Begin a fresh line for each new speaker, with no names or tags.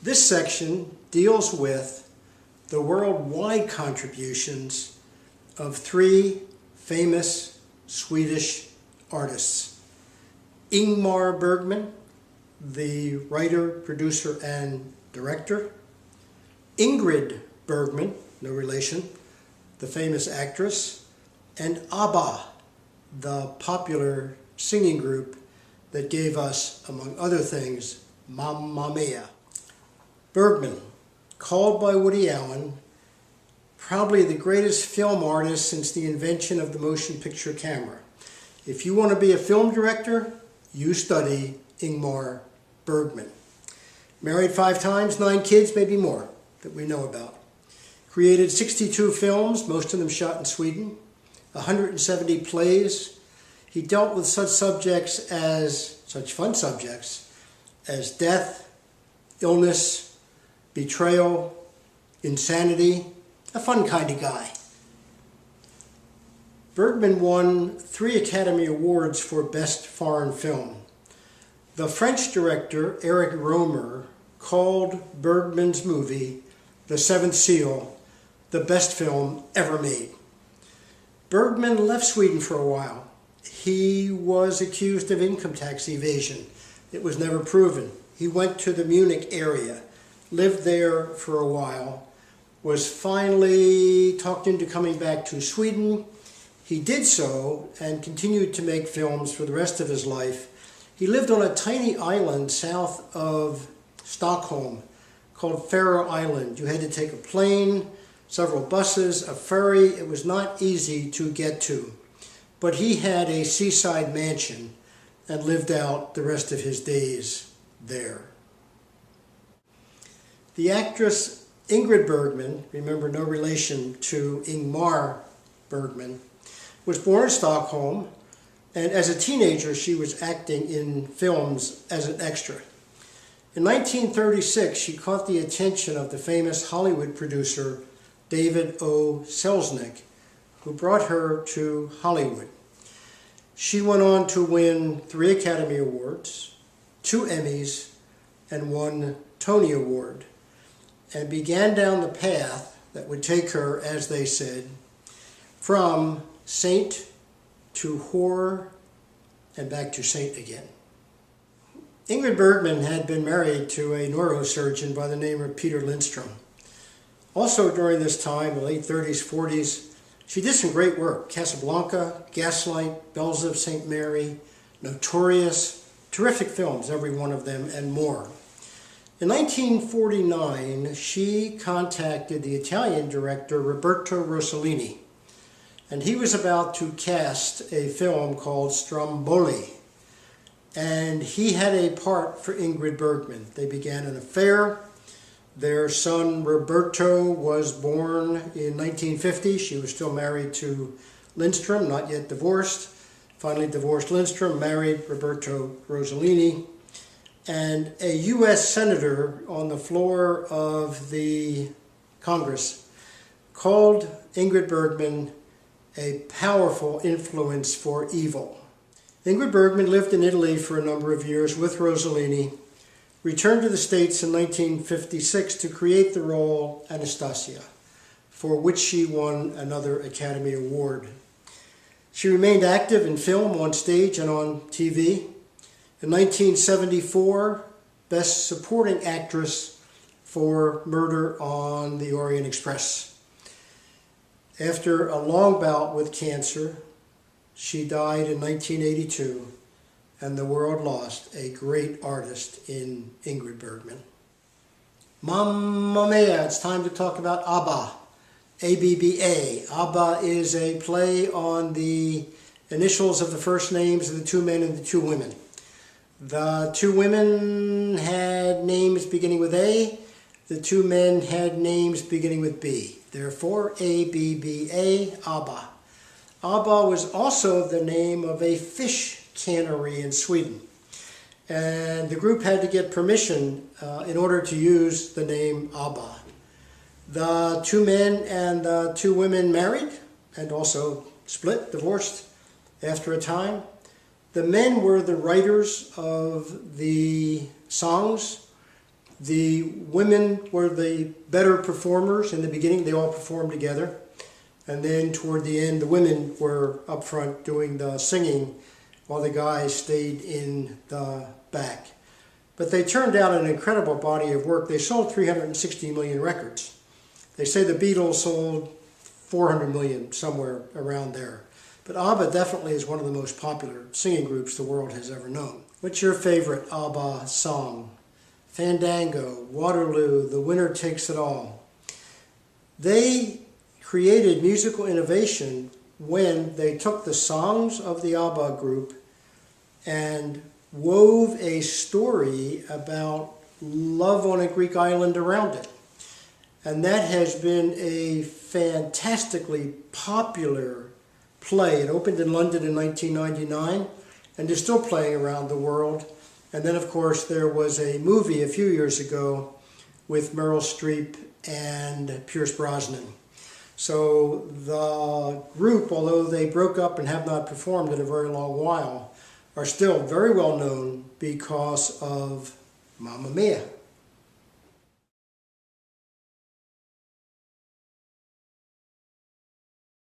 This section deals with the worldwide contributions of three famous Swedish artists. Ingmar Bergman, the writer, producer, and director. Ingrid Bergman, no relation, the famous actress. And ABBA, the popular singing group that gave us, among other things, Mamma Mia. Bergman, called by Woody Allen, probably the greatest film artist since the invention of the motion picture camera. If you want to be a film director, you study Ingmar Bergman. Married 5 times, 9 kids, maybe more, that we know about. Created 62 films, most of them shot in Sweden, 170 plays. He dealt with such fun subjects as death, illness, betrayal, insanity, a fun kind of guy. Bergman won 3 Academy Awards for Best Foreign Film. The French director Eric Rohmer called Bergman's movie, The Seventh Seal, the best film ever made. Bergman left Sweden for a while. He was accused of income tax evasion. It was never proven. He went to the Munich area, lived there for a while, was finally talked into coming back to Sweden. He did so and continued to make films for the rest of his life. He lived on a tiny island south of Stockholm called Faroe Island. You had to take a plane, several buses, a ferry. It was not easy to get to. But he had a seaside mansion and lived out the rest of his days there. The actress Ingrid Bergman, remember no relation to Ingmar Bergman, was born in Stockholm, and as a teenager she was acting in films as an extra. In 1936 she caught the attention of the famous Hollywood producer David O. Selznick, who brought her to Hollywood. She went on to win 3 Academy Awards, 2 Emmys, and 1 Tony Award, and began down the path that would take her, as they said, from saint to whore and back to saint again. Ingrid Bergman had been married to a neurosurgeon by the name of Peter Lindstrom. Also during this time, the late 30s, 40s, she did some great work. Casablanca, Gaslight, Bells of St. Mary, Notorious, terrific films, every one of them, and more. In 1949, she contacted the Italian director Roberto Rossellini, and he was about to cast a film called Stromboli, and he had a part for Ingrid Bergman. They began an affair. Their son Roberto was born in 1950. She was still married to Lindstrom, not yet divorced. Finally divorced Lindstrom, married Roberto Rossellini. And a U.S. senator on the floor of the Congress called Ingrid Bergman a powerful influence for evil. Ingrid Bergman lived in Italy for a number of years with Rossellini, returned to the States in 1956 to create the role Anastasia, for which she won another Academy Award. She remained active in film, on stage, and on TV. In 1974, Best Supporting Actress for Murder on the Orient Express. After a long bout with cancer, she died in 1982, and the world lost a great artist in Ingrid Bergman. Mamma Mia, it's time to talk about ABBA. ABBA. ABBA is a play on the initials of the first names of the 2 men and the 2 women. The 2 women had names beginning with A. The 2 men had names beginning with B. Therefore, ABBA, ABBA. ABBA was also the name of a fish cannery in Sweden. And the group had to get permission in order to use the name ABBA. The 2 men and the 2 women married and also split, divorced after a time. The men were the writers of the songs. The women were the better performers in the beginning. They all performed together. And then toward the end, the women were up front doing the singing while the guys stayed in the back. But they turned out an incredible body of work. They sold 360 million records. They say the Beatles sold 400 million, somewhere around there. But ABBA definitely is one of the most popular singing groups the world has ever known. What's your favorite ABBA song? Fandango, Waterloo, The Winner Takes It All. They created musical innovation when they took the songs of the ABBA group and wove a story about love on a Greek island around it. And that has been a fantastically popular play. It opened in London in 1999 and is still playing around the world. And then, of course, there was a movie a few years ago with Meryl Streep and Pierce Brosnan. So the group, although they broke up and have not performed in a very long while, are still very well known because of Mamma Mia.